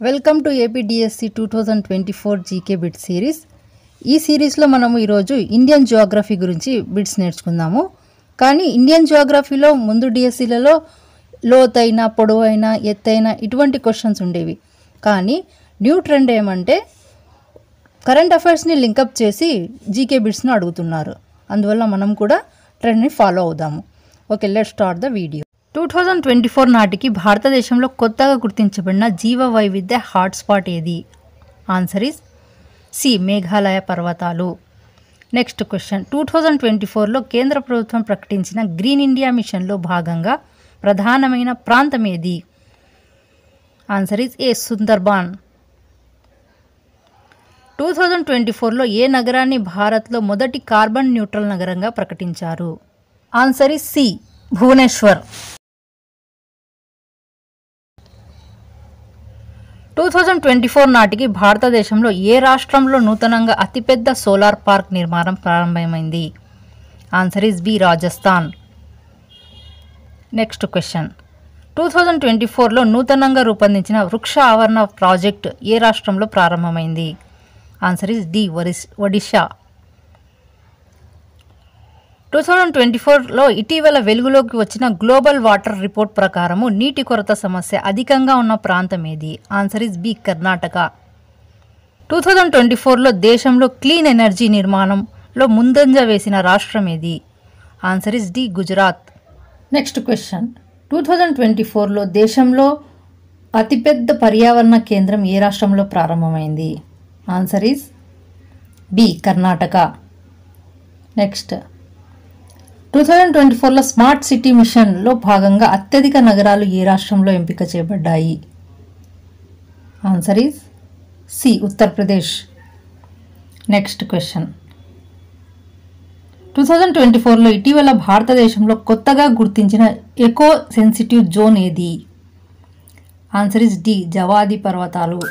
Welcome to APDSC 2024 GK bit series. ఈ సిరీస్లో మనము ఈరోజు ఇండియన్ జియోగ్రఫీ గురించి బిట్స్ నేర్చుకుందాము. కానీ ఇండియన్ జియోగ్రఫీలో ముందు డిఎస్సిలలో లోతైన, పొడవైన, ఎత్తైన ఇటువంటి క్వశ్చన్స్ ఉండేవి. కానీ న్యూ ట్రెండ్ ఏమంటే కరెంట్ అఫైర్స్ని లింకప్ చేసి జీకే బిట్స్ను అడుగుతున్నారు. అందువల్ల మనం కూడా ట్రెండ్ని ఫాలో అవుదాము. Okay, let's start the video. 2024 నాటికి భారతదేశంలో కొత్తగా గుర్తించబడిన జీవ వైవిధ్య హాట్స్పాట్ ఏది? ఆన్సర్ ఈజ్ సి, మేఘాలయ పర్వతాలు. నెక్స్ట్ క్వశ్చన్, 2024లో కేంద్ర ప్రభుత్వం ప్రకటించిన గ్రీన్ ఇండియా మిషన్లో భాగంగా ప్రధానమైన ప్రాంతం ఏది? Answer is A, Sundarban. 2024లో ఏ నగరాన్ని భారత్లో మొదటి కార్బన్ న్యూట్రల్ నగరంగా ప్రకటించారు? Answer is C, Bhubaneswar. 2024 నాటికి భారతదేశంలో ఏ రాష్ట్రంలో నూతనంగా అతిపెద్ద సోలార్ పార్క్ నిర్మాణం ప్రారంభమైంది? Answer is B, Rajasthan. Next question, 2024లో నూతనంగా రూపొందించిన వృక్ష ఆవరణ ప్రాజెక్ట్ ఏ రాష్ట్రంలో ప్రారంభమైంది? Answer is D, Odisha. 2024లో ఇటీవల వెలుగులోకి వచ్చిన గ్లోబల్ వాటర్ రిపోర్ట్ ప్రకారము నీటి కొరత సమస్య అధికంగా ఉన్న ప్రాంతం ఏది? Answer is B, Karnataka. 2024లో దేశంలో క్లీన్ ఎనర్జీ నిర్మాణంలో ముందంజ వేసిన రాష్ట్రం ఏది? Answer is D, Gujarat. Next question, 2024లో దేశంలో అతిపెద్ద పర్యావరణ కేంద్రం ఏ రాష్ట్రంలో ప్రారంభమైంది? Answer is B, Karnataka. Next, 2024లో స్మార్ట్ సిటీ మిషన్లో భాగంగా అత్యధిక నగరాలు ఏ రాష్ట్రంలో ఎంపిక చేయబడ్డాయి? Answer is C, Uttar Pradesh. Next question, 2024లో ఇటీవల భారతదేశంలో కొత్తగా గుర్తించిన ఎకో సెన్సిటివ్ జోన్ ఏది? ఆన్సర్ ఈజ్ డి, జవాది పర్వతాలు.